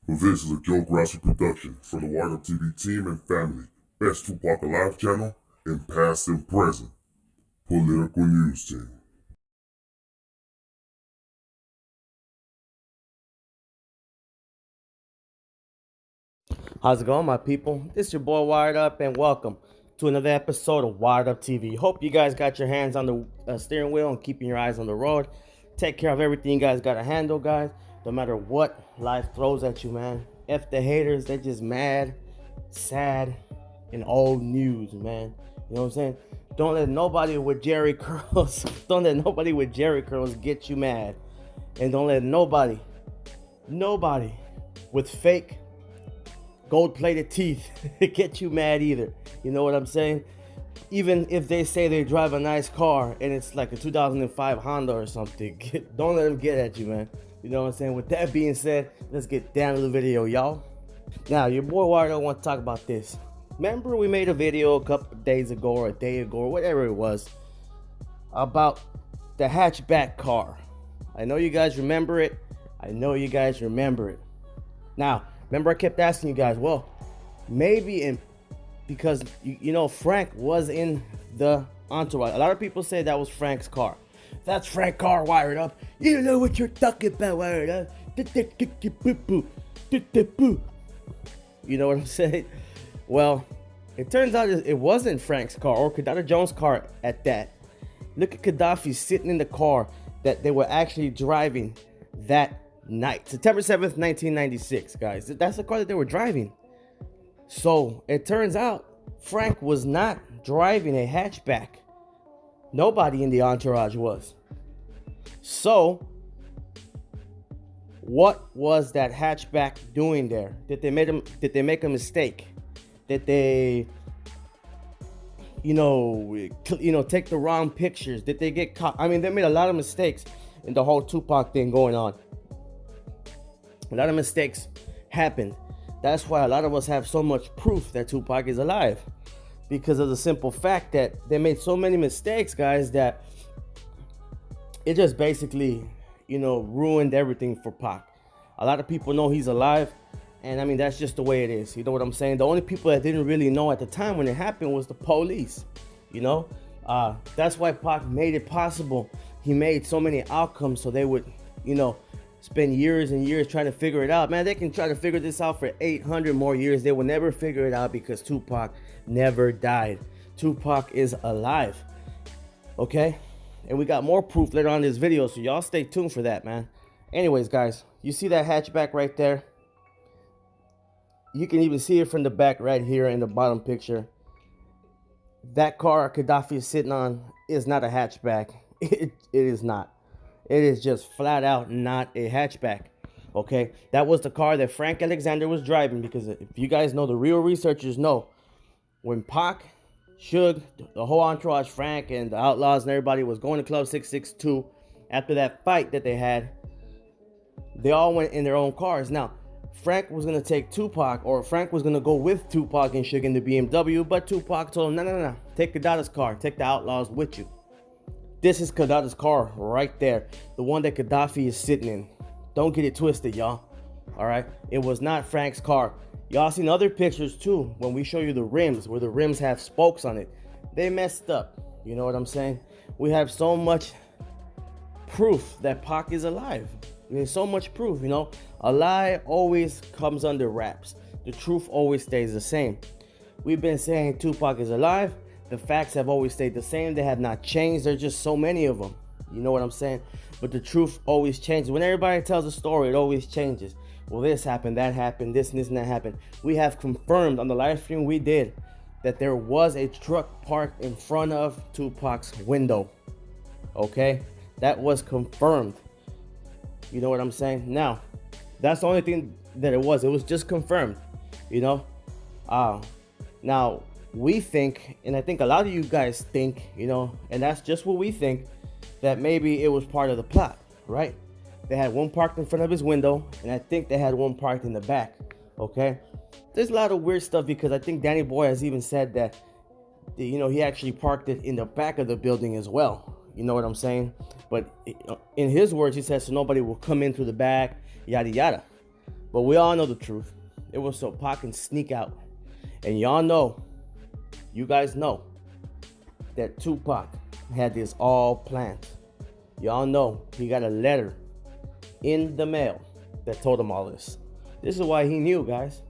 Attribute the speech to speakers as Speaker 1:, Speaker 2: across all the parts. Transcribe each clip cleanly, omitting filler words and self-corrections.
Speaker 1: This is a Joe Grassi production for the YALL TV team and family. Best Tupac Alive channel in past and present. Political news team.
Speaker 2: How's it going, my people? This is your boy Wired Up, and welcome to another episode of Wired Up TV. Hope you guys got your hands on the steering wheel and keeping your eyes on the road. Take care of everything you guys got to handle, guys. No matter what life throws at you, man. F the haters, they're just mad, sad, and old news, man. You know what I'm saying? Don't let nobody with Jerry curls, get you mad. And don't let nobody with fake gold-plated teeth get you mad either. You know what I'm saying? Even if they say they drive a nice car and it's like a 2005 Honda or something, don't let them get at you, man. You know what I'm saying? With that being said, let's get down to the video, y'all. Now, your boy Wario want to talk about this. Remember we made a video a couple days ago or a day ago or whatever it was about the hatchback car. I know you guys remember it. Now, remember I kept asking you guys, well, maybe because you know Frank was in the entourage. A lot of people say that was Frank's car. That's Frank's car, Wired Up. You don't know what you're talking about, Wired Up. You know what I'm saying? Well, it turns out it wasn't Frank's car or Kadada Jones' car at that. Look at Gaddafi sitting in the car that they were actually driving that night, September 7th, 1996, guys. That's the car that they were driving. So it turns out Frank was not driving a hatchback. Nobody in the entourage was. So what was that hatchback doing there? Did they make a mistake? Did they take the wrong pictures? Did they get caught? I mean, they made a lot of mistakes in the whole Tupac thing going on. A lot of mistakes happened. That's why a lot of us have so much proof that Tupac is alive, because of the simple fact that they made so many mistakes, guys, that it just basically, ruined everything for Pac. A lot of people know he's alive, and I mean, that's just the way it is. You know what I'm saying? The only people that didn't really know at the time when it happened was the police. That's why Pac made it possible. He made so many outcomes so they would, spend years and years trying to figure it out. Man, they can try to figure this out for 800 more years. They will never figure it out because Tupac never died. Tupac is alive. Okay? And we got more proof later on in this video, so y'all stay tuned for that, man. Anyways, guys, you see that hatchback right there? You can even see it from the back right here in the bottom picture. That car Gaddafi is sitting on is not a hatchback. It is not. It is just flat out not a hatchback. Okay, that was the car that Frank Alexander was driving, because if you guys know, the real researchers know, when Pac, Suge, the whole entourage, Frank and the Outlaws and everybody was going to Club 662 after that fight that they had, they all went in their own cars. Now, Frank was going to take Tupac, or Frank was going to go with Tupac and Suge in the BMW, but Tupac told him, no, take Kadada's car, take the Outlaws with you. This is Kadada's car right there, the one that Gaddafi is sitting in. Don't get it twisted, y'all. All right, it was not Frank's car. Y'all seen other pictures too when we show you the rims, where the rims have spokes on it. They messed up. You know what I'm saying? We have so much proof that Pac is alive. There's so much proof. A lie always comes under wraps. The truth always stays the same. We've been saying Tupac is alive. The facts have always stayed the same. They have not changed. There's just so many of them. You know what I'm saying? But the truth always changes. When everybody tells a story, it always changes. Well, this happened, that happened, this and this and that happened. We have confirmed on the live stream we did that there was a truck parked in front of Tupac's window. Okay? That was confirmed. You know what I'm saying? Now, that's the only thing that it was. It was just confirmed. Now, we think, and I think a lot of you guys think, and that's just what we think, that maybe it was part of the plot, right? They had one parked in front of his window, and I think they had one parked in the back, okay? There's a lot of weird stuff, because I think Danny Boy has even said that, he actually parked it in the back of the building as well. You know what I'm saying? But in his words, he says, so nobody will come in through the back, yada, yada. But we all know the truth. It was so Pac can sneak out. And y'all know, you guys know, that Tupac had this all planned. Y'all know he got a letter in the mail that told him all this. This is why he knew, guys.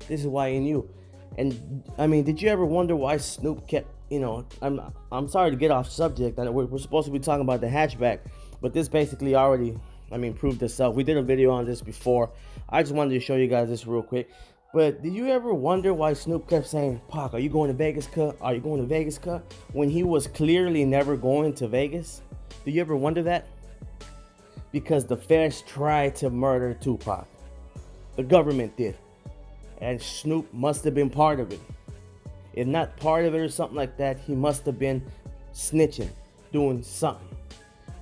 Speaker 2: This is why he knew. And I mean, did you ever wonder why Snoop kept, I'm sorry to get off subject. We're supposed to be talking about the hatchback, but this basically already, proved itself. We did a video on this before. I just wanted to show you guys this real quick. But did you ever wonder why Snoop kept saying, Pac, are you going to Vegas, cut? Are you going to Vegas, cut? When he was clearly never going to Vegas? Do you ever wonder that? Because the feds tried to murder Tupac. The government did. And Snoop must have been part of it. If not part of it or something like that, he must have been snitching, doing something.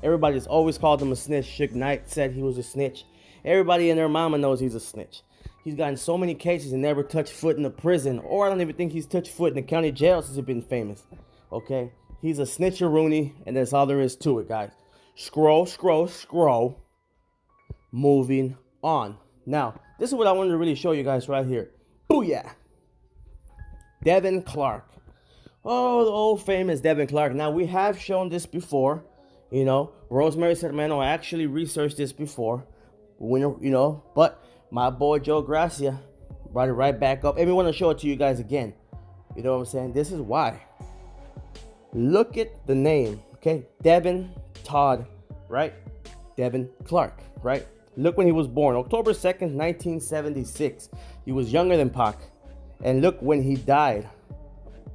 Speaker 2: Everybody's always called him a snitch. Suge Knight said he was a snitch. Everybody and their mama knows he's a snitch. He's gotten so many cases and never touched foot in the prison. Or I don't even think he's touched foot in the county jail since he's been famous. Okay? He's a snitcher-rooney, and that's all there is to it, guys. Scroll. Moving on. Now, this is what I wanted to really show you guys right here. Booyah! Devon Clark. Oh, the old famous Devon Clark. Now, we have shown this before. Rosemary said, man, I actually researched this before. But my boy Joe Gracia brought it right back up. And we want to show it to you guys again. You know what I'm saying? This is why. Look at the name, okay? Devon Todd, right? Devon Clark, right? Look when he was born, October 2nd, 1976. He was younger than Pac. And look when he died,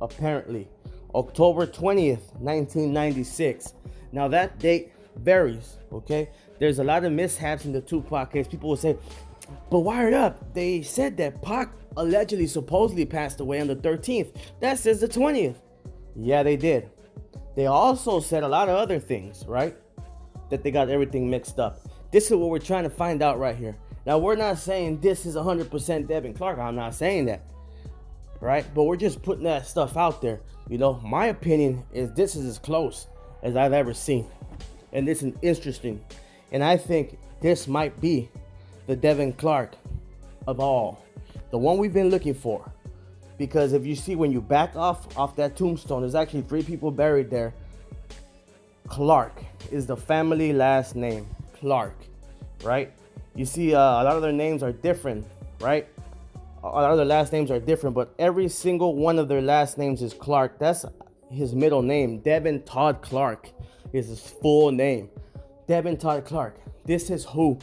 Speaker 2: apparently, October 20th, 1996. Now that date varies, okay? There's a lot of mishaps in the Tupac case. People will say, but wire it up. They said that Pac allegedly, supposedly passed away on the 13th. That says the 20th. Yeah, they did. They also said a lot of other things, right? That they got everything mixed up. This is what we're trying to find out right here. Now, we're not saying this is 100% Devon Clark. I'm not saying that, right? But we're just putting that stuff out there. My opinion is this is as close as I've ever seen. And this is interesting. And I think this might be the Devon Clark of all. The one we've been looking for. Because if you see, when you back off that tombstone, there's actually 3 people buried there. Clark is the family last name. Clark, right? You see, a lot of their names are different, right? A lot of their last names are different, but every single one of their last names is Clark. That's his middle name. Devon Todd Clark is his full name. Devon Todd Clark. This is who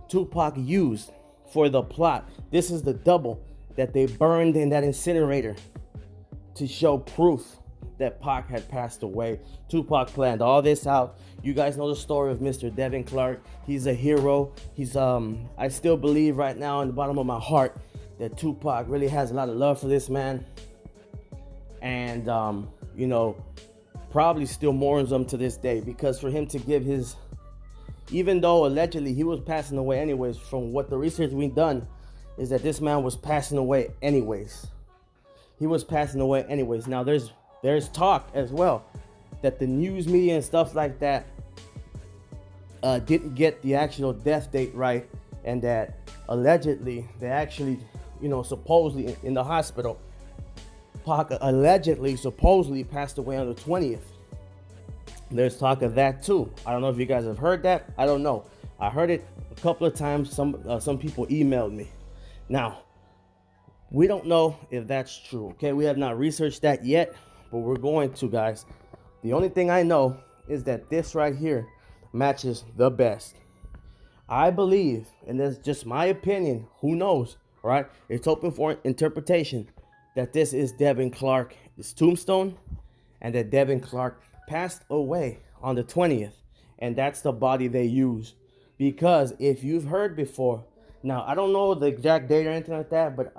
Speaker 2: Tupac used for the plot. This is the double that they burned in that incinerator to show proof that Pac had passed away. Tupac planned all this out. You guys know the story of Mr. Devon Clark. He's a hero. He's I still believe right now in the bottom of my heart that Tupac really has a lot of love for this man. And probably still mourns him to this day, because for him to give his, even though allegedly he was passing away anyways, from what the research we've done is that this man was passing away anyways. He was passing away anyways. Now there's talk as well that the news media and stuff like that didn't get the actual death date right, and that allegedly they actually, supposedly in the hospital, Pac allegedly supposedly passed away on the 20th. There's talk of that too. I don't know if you guys have heard that. I don't know. I heard it a couple of times. Some people emailed me. Now, we don't know if that's true, okay? We have not researched that yet, but we're going to, guys. The only thing I know is that this right here matches the best. I believe, and that's just my opinion, who knows, right? It's open for interpretation, that this is Devon Clark's tombstone, and that Devon Clark passed away on the 20th, and that's the body they use. Because if you've heard before, now I don't know the exact date or anything like that, but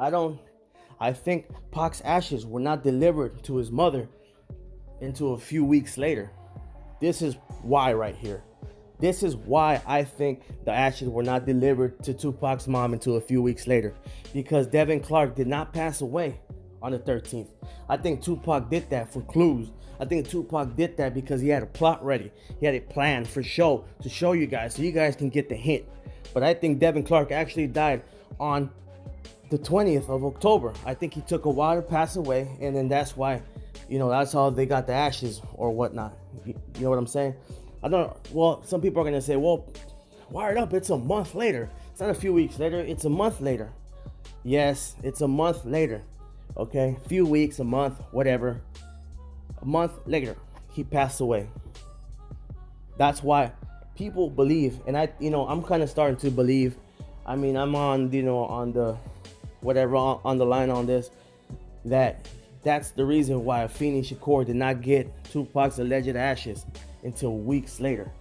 Speaker 2: I think Pac's ashes were not delivered to his mother until a few weeks later. This is why right here. This is why I think the ashes were not delivered to Tupac's mom until a few weeks later, because Devon Clark did not pass away on the 13th. I think Tupac did that for clues. I think Tupac did that because he had a plot ready. He had a plan for show, to show you guys, so you guys can get the hint. But I think Devon Clark actually died on the 20th of October. I think he took a while to pass away, and then that's why, that's how they got the ashes or whatnot. You know what I'm saying? I don't. Well, some people are gonna say, well, Wired Up, it's a month later. It's not a few weeks later. It's a month later. Yes, it's a month later. Okay, few weeks, a month, whatever. A month later, he passed away. That's why people believe, and I'm kind of starting to believe. I mean, I'm on, on the whatever on the line on this, that's the reason why Afeni Shakur did not get Tupac's alleged ashes until weeks later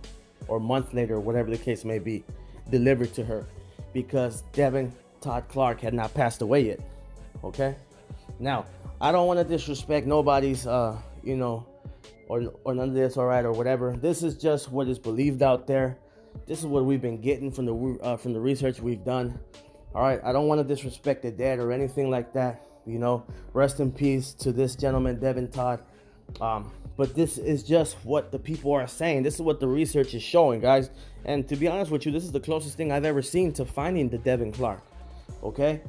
Speaker 2: or months later, whatever the case may be, delivered to her, because Devon Todd Clark had not passed away yet. Okay, now I don't want to disrespect nobody's or none of this, all right, or whatever. This is just what is believed out there. This is what we've been getting from the research we've done. All right, I don't want to disrespect the dead or anything like that. Rest in peace to this gentleman, Devon Todd. But this is just what the people are saying. This is what the research is showing, guys. And to be honest with you, this is the closest thing I've ever seen to finding the Devon Clark. Okay,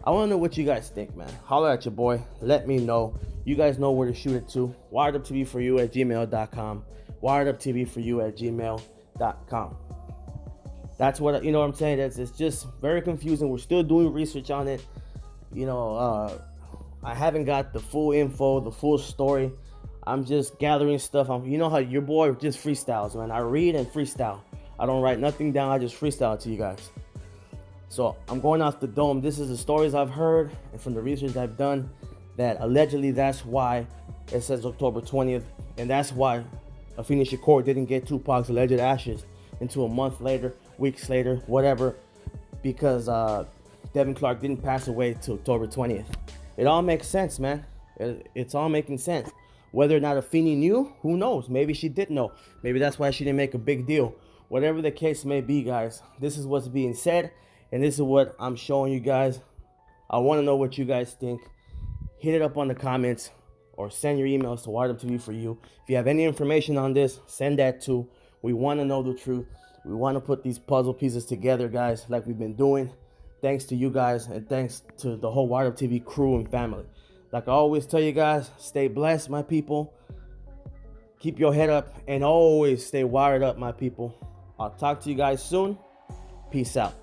Speaker 2: I want to know what you guys think, man. Holler at your boy. Let me know. You guys know where to shoot it to. WiredUpTVForYou@gmail.com. WiredUpTVForYou@gmail.com. That's what, what I'm saying. It's just very confusing. We're still doing research on it. I haven't got the full info, the full story. I'm just gathering stuff. You know how your boy just freestyles, man. I read and freestyle. I don't write nothing down. I just freestyle it to you guys. So I'm going off the dome. This is the stories I've heard and from the research I've done, that allegedly that's why it says October 20th. And that's why Afeni Shakur didn't get Tupac's alleged ashes until a month later, weeks later, whatever, because Devon Clark didn't pass away till October 20th. It all makes sense, man. It's all making sense. Whether or not Afeni knew, who knows? Maybe she did know. Maybe that's why she didn't make a big deal. Whatever the case may be, guys, this is what's being said, and this is what I'm showing you guys. I want to know what you guys think. Hit it up on the comments or send your emails to WiredUpTV4You. If you have any information on this, send that too. We want to know the truth. We want to put these puzzle pieces together, guys, like we've been doing. Thanks to you guys, and thanks to the whole Wired Up TV crew and family. Like I always tell you guys, stay blessed, my people. Keep your head up and always stay wired up, my people. I'll talk to you guys soon. Peace out.